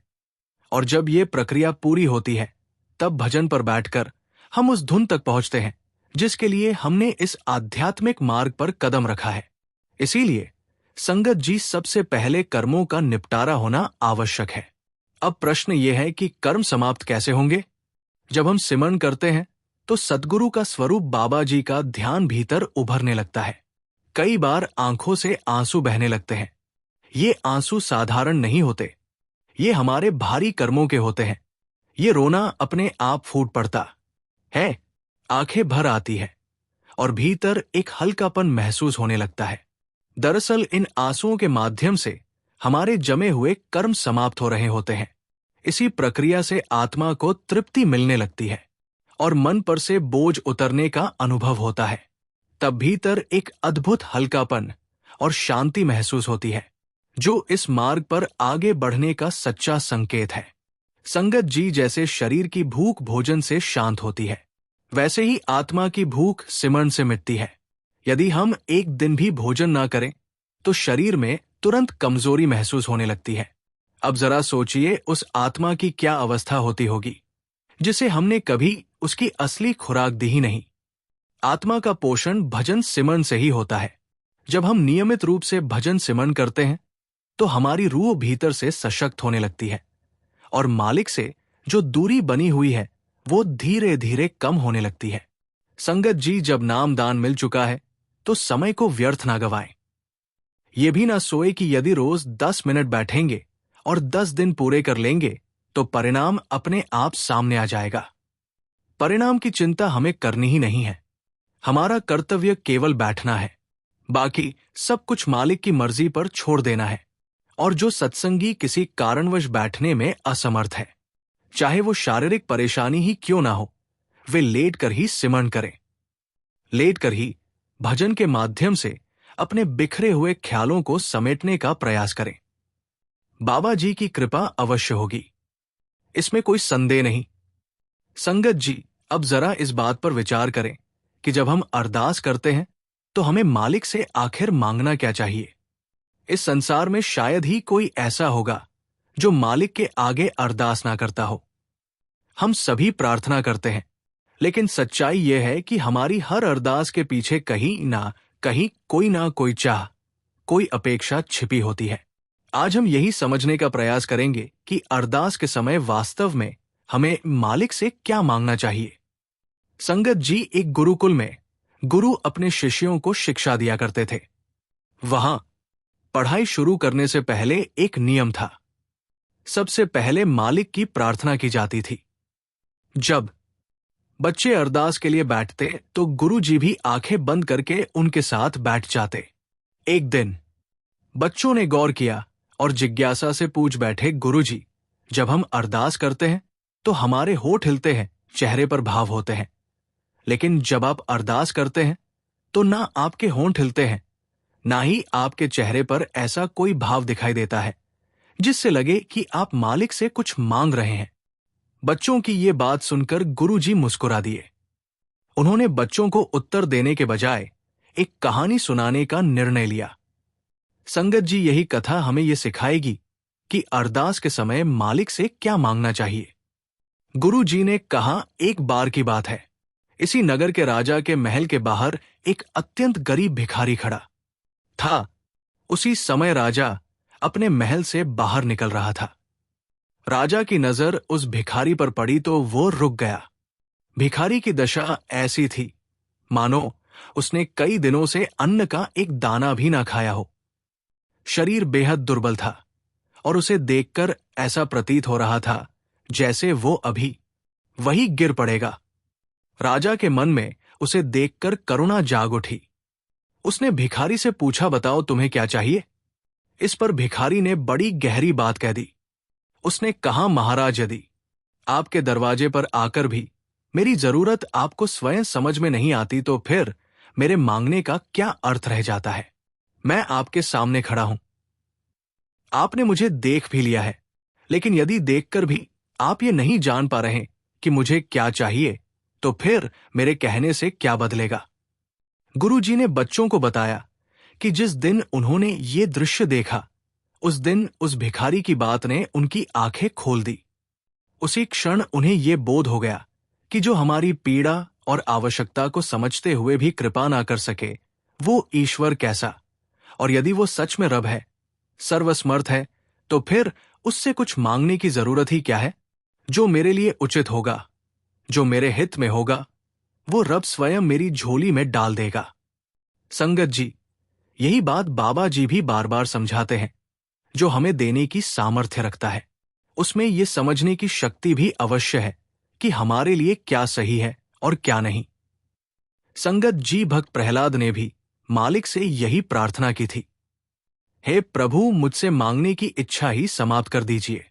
और जब ये प्रक्रिया पूरी होती है, तब भजन पर बैठकर हम उस धुन तक पहुंचते हैं जिसके लिए हमने इस आध्यात्मिक मार्ग पर कदम रखा है। इसीलिए संगत जी सबसे पहले कर्मों का निपटारा होना आवश्यक है। अब प्रश्न ये है कि कर्म समाप्त कैसे होंगे? जब हम सिमरन करते हैं तो सद्गुरु का स्वरूप बाबा जी का ध्यान भीतर उभरने लगता है। कई बार आंखों से आंसू बहने लगते हैं। ये आंसू साधारण नहीं होते, ये हमारे भारी कर्मों के होते हैं। ये रोना अपने आप फूट पड़ता है, आंखें भर आती है और भीतर एक हल्कापन महसूस होने लगता है। दरअसल इन आंसुओं के माध्यम से हमारे जमे हुए कर्म समाप्त हो रहे होते हैं। इसी प्रक्रिया से आत्मा को तृप्ति मिलने लगती है और मन पर से बोझ उतरने का अनुभव होता है। तब भीतर एक अद्भुत हल्कापन और शांति महसूस होती है, जो इस मार्ग पर आगे बढ़ने का सच्चा संकेत है। संगत जी जैसे शरीर की भूख भोजन से शांत होती है, वैसे ही आत्मा की भूख सिमरन से मिटती है। यदि हम एक दिन भी भोजन ना करें तो शरीर में तुरंत कमजोरी महसूस होने लगती है। अब जरा सोचिए उस आत्मा की क्या अवस्था होती होगी जिसे हमने कभी उसकी असली खुराक दी ही नहीं। आत्मा का पोषण भजन सिमरन से ही होता है। जब हम नियमित रूप से भजन सिमरन करते हैं तो हमारी रूह भीतर से सशक्त होने लगती है और मालिक से जो दूरी बनी हुई है वो धीरे धीरे कम होने लगती है। संगत जी जब नामदान मिल चुका है तो समय को व्यर्थ ना गवाएं। ये भी ना सोए कि यदि रोज 10 मिनट बैठेंगे और 10 दिन पूरे कर लेंगे तो परिणाम अपने आप सामने आ जाएगा। परिणाम की चिंता हमें करनी ही नहीं है। हमारा कर्तव्य केवल बैठना है, बाकी सब कुछ मालिक की मर्जी पर छोड़ देना है। और जो सत्संगी किसी कारणवश बैठने में असमर्थ है, चाहे वो शारीरिक परेशानी ही क्यों ना हो, वे लेट कर ही सिमरन करें। लेट कर ही भजन के माध्यम से अपने बिखरे हुए ख्यालों को समेटने का प्रयास करें। बाबा जी की कृपा अवश्य होगी, इसमें कोई संदेह नहीं। संगत जी अब जरा इस बात पर विचार करें कि जब हम अरदास करते हैं तो हमें मालिक से आखिर मांगना क्या चाहिए। इस संसार में शायद ही कोई ऐसा होगा जो मालिक के आगे अरदास ना करता हो। हम सभी प्रार्थना करते हैं, लेकिन सच्चाई यह है कि हमारी हर अरदास के पीछे कहीं ना कोई चाह, कोई अपेक्षा छिपी होती है। आज हम यही समझने का प्रयास करेंगे कि अरदास के समय वास्तव में हमें मालिक से क्या मांगना चाहिए। संगत जी, एक गुरुकुल में गुरु अपने शिष्यों को शिक्षा दिया करते थे। वहां पढ़ाई शुरू करने से पहले एक नियम था। सबसे पहले मालिक की प्रार्थना की जाती थी। जब बच्चे अरदास के लिए बैठते तो गुरु जी भी आंखें बंद करके उनके साथ बैठ जाते। एक दिन बच्चों ने गौर किया और जिज्ञासा से पूछ बैठे, गुरुजी, जब हम अरदास करते हैं तो हमारे होठ हिलते हैं, चेहरे पर भाव होते हैं, लेकिन जब आप अरदास करते हैं तो ना आपके होंठ हिलते हैं, ना ही आपके चेहरे पर ऐसा कोई भाव दिखाई देता है जिससे लगे कि आप मालिक से कुछ मांग रहे हैं। बच्चों की ये बात सुनकर गुरुजी मुस्कुरा दिए। उन्होंने बच्चों को उत्तर देने के बजाय एक कहानी सुनाने का निर्णय लिया। संगत जी, यही कथा हमें यह सिखाएगी कि अरदास के समय मालिक से क्या मांगना चाहिए। गुरु जी ने कहा, एक बार की बात है, इसी नगर के राजा के महल के बाहर एक अत्यंत गरीब भिखारी खड़ा था। उसी समय राजा अपने महल से बाहर निकल रहा था। राजा की नजर उस भिखारी पर पड़ी तो वो रुक गया। भिखारी की दशा ऐसी थी मानो उसने कई दिनों से अन्न का एक दाना भी ना खाया हो। शरीर बेहद दुर्बल था और उसे देखकर ऐसा प्रतीत हो रहा था जैसे वो अभी वही गिर पड़ेगा। राजा के मन में उसे देखकर करुणा जाग उठी। उसने भिखारी से पूछा, बताओ तुम्हें क्या चाहिए। इस पर भिखारी ने बड़ी गहरी बात कह दी। उसने कहा, महाराज, यदि आपके दरवाजे पर आकर भी मेरी जरूरत आपको स्वयं समझ में नहीं आती तो फिर मेरे मांगने का क्या अर्थ रह जाता है। मैं आपके सामने खड़ा हूं, आपने मुझे देख भी लिया है, लेकिन यदि देखकर भी आप ये नहीं जान पा रहे कि मुझे क्या चाहिए तो फिर मेरे कहने से क्या बदलेगा। गुरुजी ने बच्चों को बताया कि जिस दिन उन्होंने ये दृश्य देखा उस दिन उस भिखारी की बात ने उनकी आंखें खोल दी। उसी क्षण उन्हें यह बोध हो गया कि जो हमारी पीड़ा और आवश्यकता को समझते हुए भी कृपा ना कर सके वो ईश्वर कैसा, और यदि वो सच में रब है, सर्वसमर्थ है, तो फिर उससे कुछ मांगने की जरूरत ही क्या है। जो मेरे लिए उचित होगा, जो मेरे हित में होगा, वो रब स्वयं मेरी झोली में डाल देगा। संगत जी, यही बात बाबा जी भी बार बार समझाते हैं। जो हमें देने की सामर्थ्य रखता है उसमें ये समझने की शक्ति भी अवश्य है कि हमारे लिए क्या सही है और क्या नहीं। संगत जी, भक्त प्रहलाद ने भी मालिक से यही प्रार्थना की थी, हे प्रभु, मुझसे मांगने की इच्छा ही समाप्त कर दीजिए।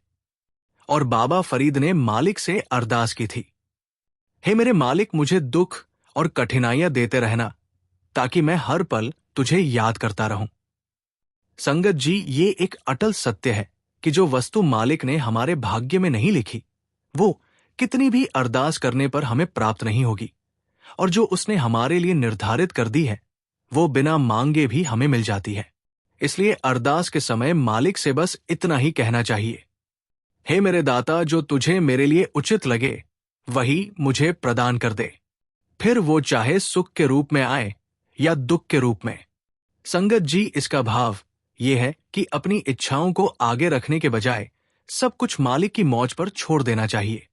और बाबा फरीद ने मालिक से अरदास की थी, हे मेरे मालिक, मुझे दुख और कठिनाइयां देते रहना ताकि मैं हर पल तुझे याद करता रहूं। संगत जी, ये एक अटल सत्य है कि जो वस्तु मालिक ने हमारे भाग्य में नहीं लिखी वो कितनी भी अरदास करने पर हमें प्राप्त नहीं होगी, और जो उसने हमारे लिए निर्धारित कर दी है वो बिना मांगे भी हमें मिल जाती है। इसलिए अरदास के समय मालिक से बस इतना ही कहना चाहिए, हे मेरे दाता, जो तुझे मेरे लिए उचित लगे वही मुझे प्रदान कर दे, फिर वो चाहे सुख के रूप में आए या दुख के रूप में। संगत जी, इसका भाव ये है कि अपनी इच्छाओं को आगे रखने के बजाय सब कुछ मालिक की मौज पर छोड़ देना चाहिए।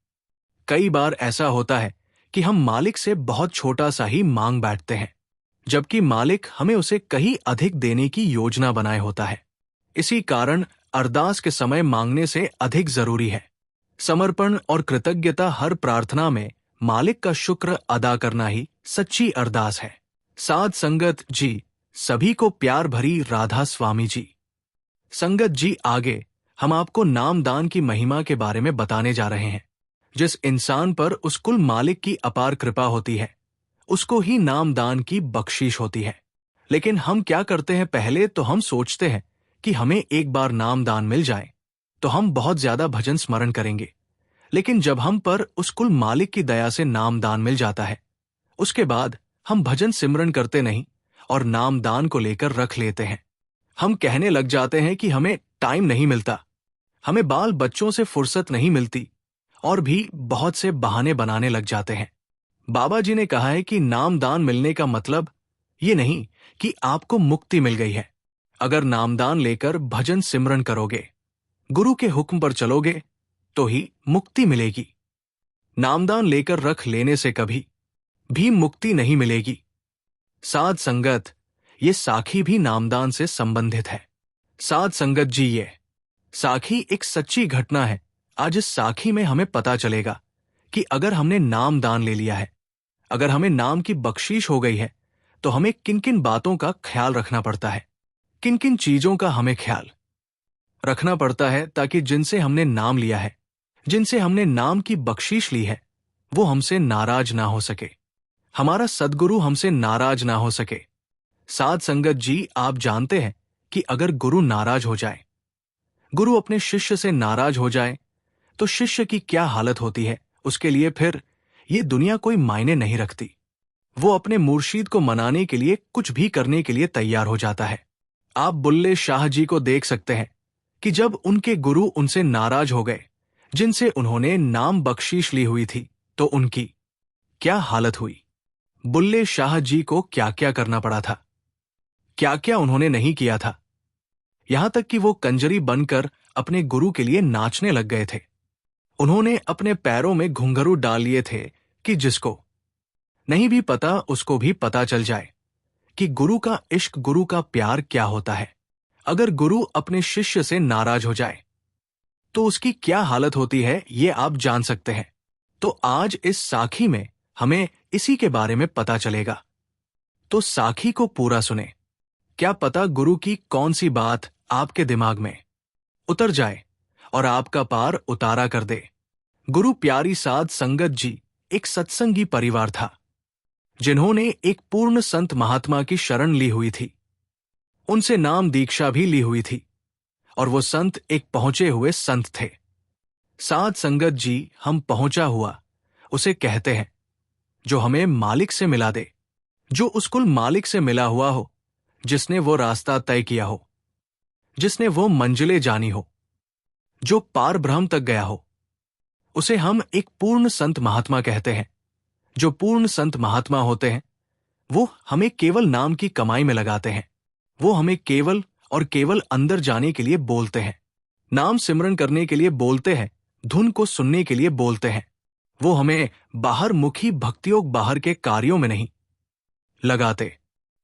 कई बार ऐसा होता है कि हम मालिक से बहुत छोटा सा ही मांग बैठते हैं, जबकि मालिक हमें उसे कहीं अधिक देने की योजना बनाए होता है। इसी कारण अरदास के समय मांगने से अधिक जरूरी है। समर्पण और कृतज्ञता हर प्रार्थना में मालिक का शुक्र अदा करना ही सच्ची अरदास है। साध संगत जी, सभी को प्यार भरी राधा स्वामी जी। संगत जी, आगे हम आपको नामदान की महिमा के बारे में बताने जा रहे हैं। जिस इंसान पर उस कुल मालिक की अपार कृपा होती है उसको ही नामदान की बख्शीश होती है। लेकिन हम क्या करते हैं, पहले तो हम सोचते हैं कि हमें एक बार नामदान मिल जाए तो हम बहुत ज्यादा भजन स्मरण करेंगे, लेकिन जब हम पर उस कुल मालिक की दया से नामदान मिल जाता है उसके बाद हम भजन सिमरन करते नहीं और नामदान को लेकर रख लेते हैं। हम कहने लग जाते हैं कि हमें टाइम नहीं मिलता, हमें बाल बच्चों से फुर्सत नहीं मिलती, और भी बहुत से बहाने बनाने लग जाते हैं। बाबा जी ने कहा है कि नामदान मिलने का मतलब ये नहीं कि आपको मुक्ति मिल गई है। अगर नामदान लेकर भजन सिमरन करोगे, गुरु के हुक्म पर चलोगे तो ही मुक्ति मिलेगी। नामदान लेकर रख लेने से कभी भी मुक्ति नहीं मिलेगी। साध संगत, ये साखी भी नामदान से संबंधित है। साध संगत जी, ये साखी एक सच्ची घटना है। आज इस साखी में हमें पता चलेगा कि अगर हमने नाम दान ले लिया है, अगर हमें नाम की बख्शीश हो गई है, तो हमें किन किन बातों का ख्याल रखना पड़ता है, किन किन चीजों का हमें ख्याल रखना पड़ता है ताकि जिनसे हमने नाम लिया है, जिनसे हमने नाम की बख्शीश ली है, वो हमसे नाराज ना हो सके, हमारा सद्गुरु हमसे नाराज ना हो सके। साध संगत जी, आप जानते हैं कि अगर गुरु नाराज हो जाए, गुरु अपने शिष्य से नाराज हो जाए, तो शिष्य की क्या हालत होती है। उसके लिए फिर ये दुनिया कोई मायने नहीं रखती। वो अपने मुर्शीद को मनाने के लिए कुछ भी करने के लिए तैयार हो जाता है। आप बुल्ले शाह जी को देख सकते हैं कि जब उनके गुरु उनसे नाराज हो गए, जिनसे उन्होंने नाम बख्शीश ली हुई थी, तो उनकी क्या हालत हुई। बुल्ले शाह जी को क्या क्या करना पड़ा था, क्या क्या उन्होंने नहीं किया था। यहां तक कि वो कंजरी बनकर अपने गुरु के लिए नाचने लग गए थे। उन्होंने अपने पैरों में घुंघरू डाल लिए थे कि जिसको नहीं भी पता उसको भी पता चल जाए कि गुरु का इश्क, गुरु का प्यार क्या होता है। अगर गुरु अपने शिष्य से नाराज हो जाए तो उसकी क्या हालत होती है, ये आप जान सकते हैं। तो आज इस साखी में हमें इसी के बारे में पता चलेगा। तो साखी को पूरा सुने, क्या पता गुरु की कौन सी बात आपके दिमाग में उतर जाए और आपका पार उतारा कर दे। गुरु प्यारी साध संगत जी एक सत्संगी परिवार था, जिन्होंने एक पूर्ण संत महात्मा की शरण ली हुई थी। उनसे नाम दीक्षा भी ली हुई थी और वो संत एक पहुंचे हुए संत थे। साध संगत जी, हम पहुंचा हुआ उसे कहते हैं जो हमें मालिक से मिला दे, जो उस कुल मालिक से मिला हुआ हो, जिसने वो रास्ता तय किया हो, जिसने वो मंजिलें जानी हो, जो पार ब्रह्म तक गया हो, उसे हम एक पूर्ण संत महात्मा कहते हैं। जो पूर्ण संत महात्मा होते हैं, वो हमें केवल नाम की कमाई में लगाते हैं। वो हमें केवल और केवल अंदर जाने के लिए बोलते हैं, नाम सिमरन करने के लिए बोलते हैं, धुन को सुनने के लिए बोलते हैं। वो हमें बाहर मुखी भक्तियोग बाहर के कार्यों में नहीं लगाते,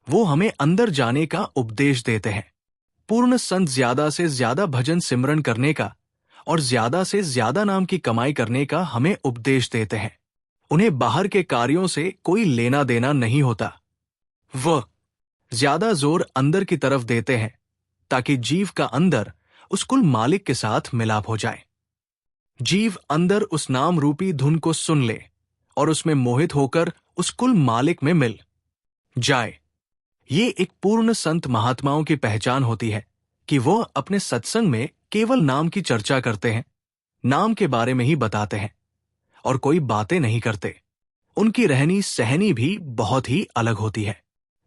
वो हमें अंदर जाने का उपदेश देते हैं। पूर्ण संत ज्यादा से ज्यादा भजन सिमरन करने का और ज्यादा से ज्यादा नाम की कमाई करने का हमें उपदेश देते हैं। उन्हें बाहर के कार्यों से कोई लेना देना नहीं होता। वह ज्यादा जोर अंदर की तरफ देते हैं ताकि जीव का अंदर उस कुल मालिक के साथ मिलाप हो जाए। जीव अंदर उस नाम रूपी धुन को सुन ले और उसमें मोहित होकर उस कुल मालिक में मिल जाए। ये एक पूर्ण संत महात्माओं की पहचान होती है कि वो अपने सत्संग में केवल नाम की चर्चा करते हैं, नाम के बारे में ही बताते हैं और कोई बातें नहीं करते। उनकी रहनी सहनी भी बहुत ही अलग होती है।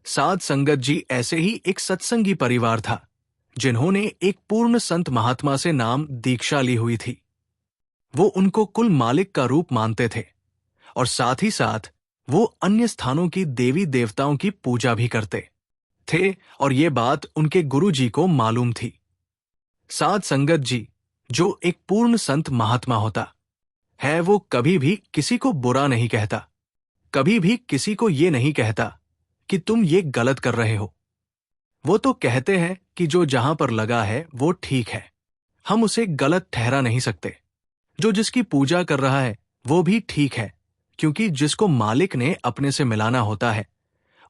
साध संगत जी ऐसे ही एक सत्संगी परिवार था, जिन्होंने एक पूर्ण संत महात्मा से नाम दीक्षा ली हुई थी। वो उनको कुल मालिक का रूप मानते थे और साथ ही साथ वो अन्य स्थानों की देवी देवताओं की पूजा भी करते थे और ये बात उनके गुरु जी को मालूम थी। साध संगत जी, जो एक पूर्ण संत महात्मा होता है, वो कभी भी किसी को बुरा नहीं कहता, कभी भी किसी को ये नहीं कहता कि तुम ये गलत कर रहे हो। वो तो कहते हैं कि जो जहां पर लगा है वो ठीक है, हम उसे गलत ठहरा नहीं सकते। जो जिसकी पूजा कर रहा है वो भी ठीक है, क्योंकि जिसको मालिक ने अपने से मिलाना होता है,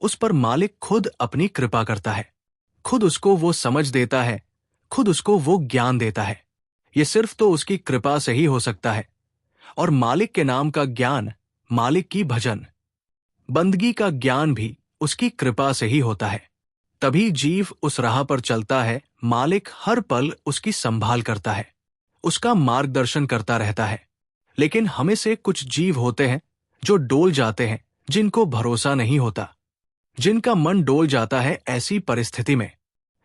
उस पर मालिक खुद अपनी कृपा करता है, खुद उसको वो समझ देता है, खुद उसको वो ज्ञान देता है। ये सिर्फ तो उसकी कृपा से ही हो सकता है। और मालिक के नाम का ज्ञान, मालिक की भजन बंदगी का ज्ञान भी उसकी कृपा से ही होता है। तभी जीव उस राह पर चलता है। मालिक हर पल उसकी संभाल करता है, उसका मार्गदर्शन करता रहता है। लेकिन हमें से कुछ जीव होते हैं जो डोल जाते हैं, जिनको भरोसा नहीं होता, जिनका मन डोल जाता है। ऐसी परिस्थिति में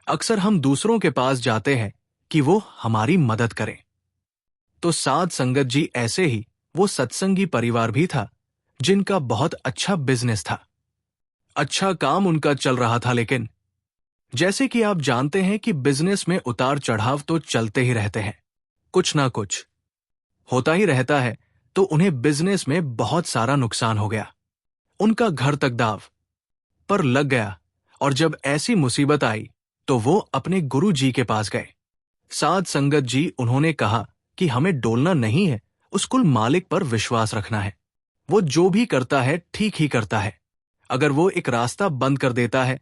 अक्सर हम दूसरों के पास जाते हैं कि वो हमारी मदद करें। तो साध संगत जी ऐसे ही वो सत्संगी परिवार भी था, जिनका बहुत अच्छा बिजनेस था, अच्छा काम उनका चल रहा था। लेकिन जैसे कि आप जानते हैं कि बिजनेस में उतार चढ़ाव तो चलते ही रहते हैं, कुछ ना कुछ होता ही रहता है। तो उन्हें बिजनेस में बहुत सारा नुकसान हो गया। उनका घर तक दाव पर लग गया और जब ऐसी मुसीबत आई तो वो अपने गुरु जी के पास गए। साध संगत जी उन्होंने कहा कि हमें डोलना नहीं है, उस कुल मालिक पर विश्वास रखना है। वो जो भी करता है ठीक ही करता है। अगर वो एक रास्ता बंद कर देता है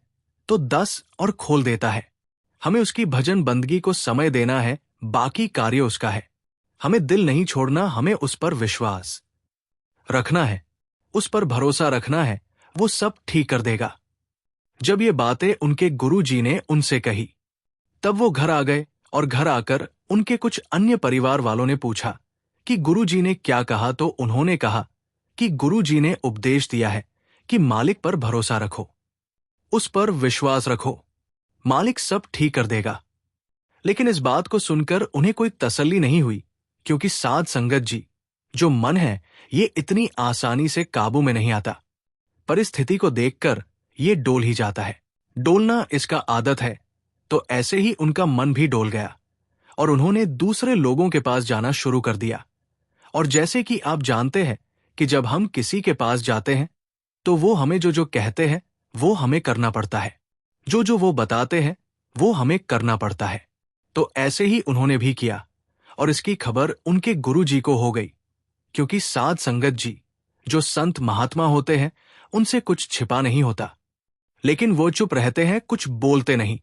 तो 10 और खोल देता है। हमें उसकी भजन बंदगी को समय देना है, बाकी कार्य उसका है। हमें दिल नहीं छोड़ना, हमें उस पर विश्वास रखना है, उस पर भरोसा रखना है, वो सब ठीक कर देगा। जब ये बातें उनके गुरु जी ने उनसे कही तब वो घर आ गए और घर आकर उनके कुछ अन्य परिवार वालों ने पूछा कि गुरु जी ने क्या कहा, तो उन्होंने कहा कि गुरु जी ने उपदेश दिया है कि मालिक पर भरोसा रखो, उस पर विश्वास रखो, मालिक सब ठीक कर देगा। लेकिन इस बात को सुनकर उन्हें कोई तसल्ली नहीं हुई, क्योंकि साध संगत जी जो मन है ये इतनी आसानी से काबू में नहीं आता। परिस्थिति को देखकर ये डोल ही जाता है। डोलना इसका आदत है। तो ऐसे ही उनका मन भी डोल गया और उन्होंने दूसरे लोगों के पास जाना शुरू कर दिया। और जैसे कि आप जानते हैं कि जब हम किसी के पास जाते हैं तो वो हमें जो जो कहते हैं वो हमें करना पड़ता है, जो जो वो बताते हैं वो हमें करना पड़ता है। तो ऐसे ही उन्होंने भी किया और इसकी खबर उनके गुरु जी को हो गई, क्योंकि साध संगत जी जो संत महात्मा होते हैं उनसे कुछ छिपा नहीं होता, लेकिन वो चुप रहते हैं, कुछ बोलते नहीं।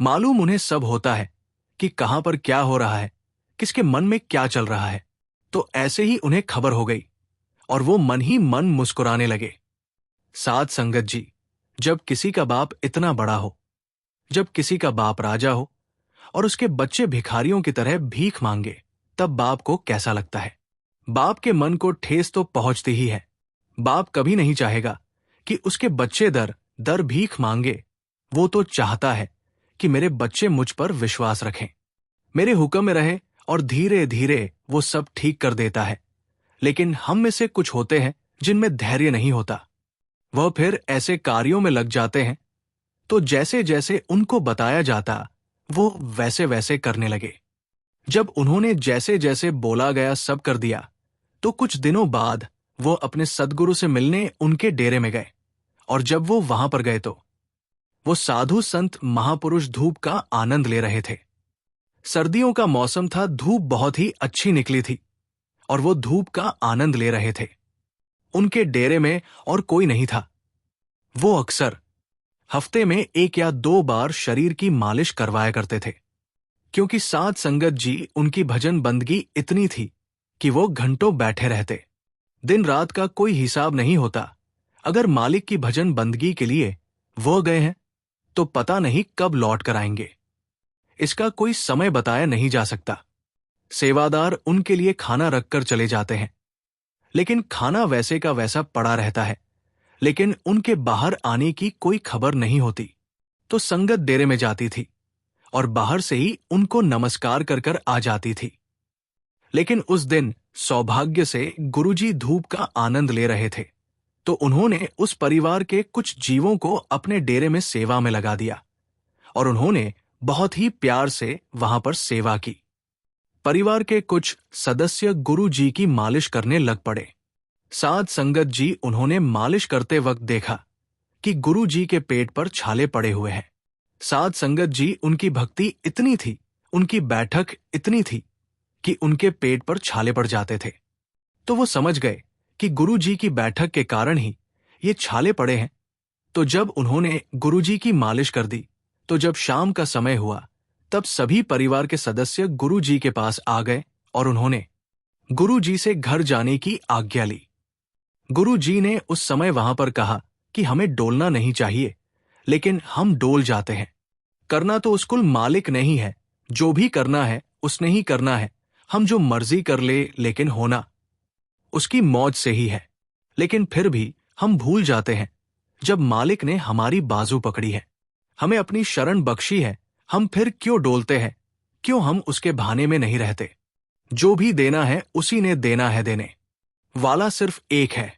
मालूम उन्हें सब होता है कि कहां पर क्या हो रहा है, किसके मन में क्या चल रहा है। तो ऐसे ही उन्हें खबर हो गई और वो मन ही मन मुस्कुराने लगे। साध संगत जी, जब किसी का बाप इतना बड़ा हो, जब किसी का बाप राजा हो और उसके बच्चे भिखारियों की तरह भीख मांगे, तब बाप को कैसा लगता है। बाप के मन को ठेस तो पहुंचती ही है। बाप कभी नहीं चाहेगा कि उसके बच्चे दर दर भीख मांगे। वो तो चाहता है कि मेरे बच्चे मुझ पर विश्वास रखें, मेरे हुक्म में रहे, और धीरे धीरे वो सब ठीक कर देता है। लेकिन हम में से कुछ होते हैं जिनमें धैर्य नहीं होता। वह फिर ऐसे कार्यों में लग जाते हैं, तो जैसे जैसे उनको बताया जाता वो वैसे वैसे करने लगे। जब उन्होंने जैसे जैसे बोला गया सब कर दिया, तो कुछ दिनों बाद वो अपने सद्गुरु से मिलने उनके डेरे में गए। और जब वो वहां पर गए तो वो साधु संत महापुरुष धूप का आनंद ले रहे थे। सर्दियों का मौसम था, धूप बहुत ही अच्छी निकली थी और वो धूप का आनंद ले रहे थे। उनके डेरे में और कोई नहीं था। वो अक्सर हफ्ते में 1 या 2 बार शरीर की मालिश करवाया करते थे, क्योंकि साध संगत जी उनकी भजन बंदगी इतनी थी कि वो घंटों बैठे रहते। दिन रात का कोई हिसाब नहीं होता। अगर मालिक की भजन बंदगी के लिए वो गए हैं तो पता नहीं कब लौट कर आएंगे। इसका कोई समय बताया नहीं जा सकता। सेवादार उनके लिए खाना रखकर चले जाते हैं, लेकिन खाना वैसे का वैसा पड़ा रहता है। लेकिन उनके बाहर आने की कोई खबर नहीं होती। तो संगत डेरे में जाती थी और बाहर से ही उनको नमस्कार कर कर आ जाती थी। लेकिन उस दिन सौभाग्य से गुरुजी धूप का आनंद ले रहे थे, तो उन्होंने उस परिवार के कुछ जीवों को अपने डेरे में सेवा में लगा दिया और उन्होंने बहुत ही प्यार से वहां पर सेवा की। परिवार के कुछ सदस्य गुरु जी की मालिश करने लग पड़े। साध संगत जी उन्होंने मालिश करते वक्त देखा कि गुरु जी के पेट पर छाले पड़े हुए हैं। साध संगत जी उनकी भक्ति इतनी थी, उनकी बैठक इतनी थी कि उनके पेट पर छाले पड़ जाते थे। तो वो समझ गए कि गुरु जी की बैठक के कारण ही ये छाले पड़े हैं। तो जब उन्होंने गुरु जी की मालिश कर दी, तो जब शाम का समय हुआ तब सभी परिवार के सदस्य गुरु जी के पास आ गए और उन्होंने गुरु जी से घर जाने की आज्ञा ली। गुरु जी ने उस समय वहां पर कहा कि हमें डोलना नहीं चाहिए, लेकिन हम डोल जाते हैं। करना तो उस कुल मालिक नहीं है, जो भी करना है उसने ही करना है। हम जो मर्जी कर ले, लेकिन होना उसकी मौज से ही है। लेकिन फिर भी हम भूल जाते हैं, जब मालिक ने हमारी बाजू पकड़ी है, हमें अपनी शरण बख्शी है, हम फिर क्यों डोलते हैं? क्यों हम उसके बहाने में नहीं रहते? जो भी देना है उसी ने देना है, देने वाला सिर्फ एक है।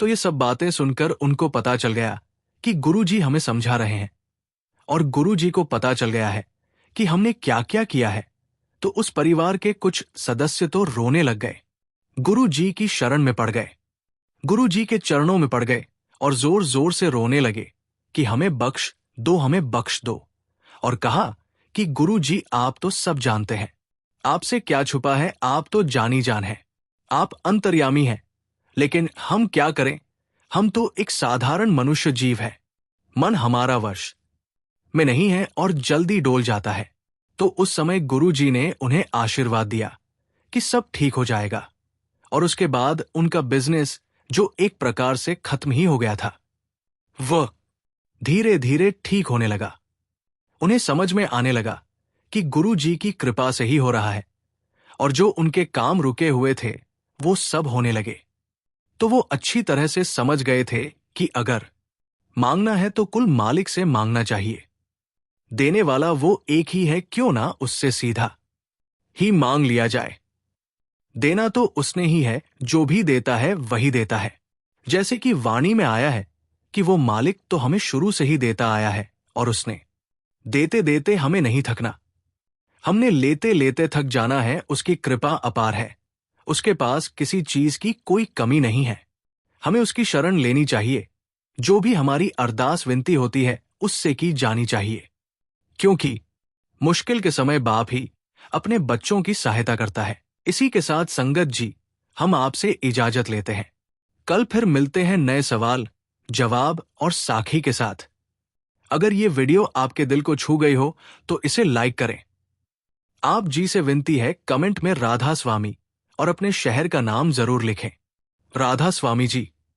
तो ये सब बातें सुनकर उनको पता चल गया कि गुरुजी हमें समझा रहे हैं, और गुरुजी को पता चल गया है कि हमने क्या क्या किया है। तो उस परिवार के कुछ सदस्य तो रोने लग गए। गुरु जी की शरण में पड़ गए, गुरु जी के चरणों में पड़ गए और जोर जोर से रोने लगे कि हमें बख्श दो, हमें बख्श दो। और कहा कि गुरु जी आप तो सब जानते हैं, आपसे क्या छुपा है, आप तो जानी जान है, आप अंतर्यामी हैं। लेकिन हम क्या करें, हम तो एक साधारण मनुष्य जीव है, मन हमारा वश में नहीं है और जल्दी डोल जाता है। तो उस समय गुरु जी ने उन्हें आशीर्वाद दिया कि सब ठीक हो जाएगा। और उसके बाद उनका बिजनेस, जो एक प्रकार से खत्म ही हो गया था, वह धीरे धीरे ठीक होने लगा। उन्हें समझ में आने लगा कि गुरु जी की कृपा से ही हो रहा है, और जो उनके काम रुके हुए थे वो सब होने लगे। तो वो अच्छी तरह से समझ गए थे कि अगर मांगना है तो कुल मालिक से मांगना चाहिए, देने वाला वो एक ही है, क्यों ना उससे सीधा ही मांग लिया जाए। देना तो उसने ही है, जो भी देता है वही देता है। जैसे कि वाणी में आया है कि वो मालिक तो हमें शुरू से ही देता आया है, और उसने देते देते हमें नहीं थकना, हमने लेते लेते थक जाना है। उसकी कृपा अपार है, उसके पास किसी चीज की कोई कमी नहीं है। हमें उसकी शरण लेनी चाहिए, जो भी हमारी अरदास विनती होती है उससे की जानी चाहिए, क्योंकि मुश्किल के समय बाप ही अपने बच्चों की सहायता करता है। इसी के साथ संगत जी, हम आपसे इजाजत लेते हैं। कल फिर मिलते हैं नए सवाल, जवाब और साखी के साथ। अगर ये वीडियो आपके दिल को छू गई हो तो इसे लाइक करें। आप जी से विनती है, कमेंट में राधा स्वामी और अपने शहर का नाम जरूर लिखें। राधा स्वामी जी।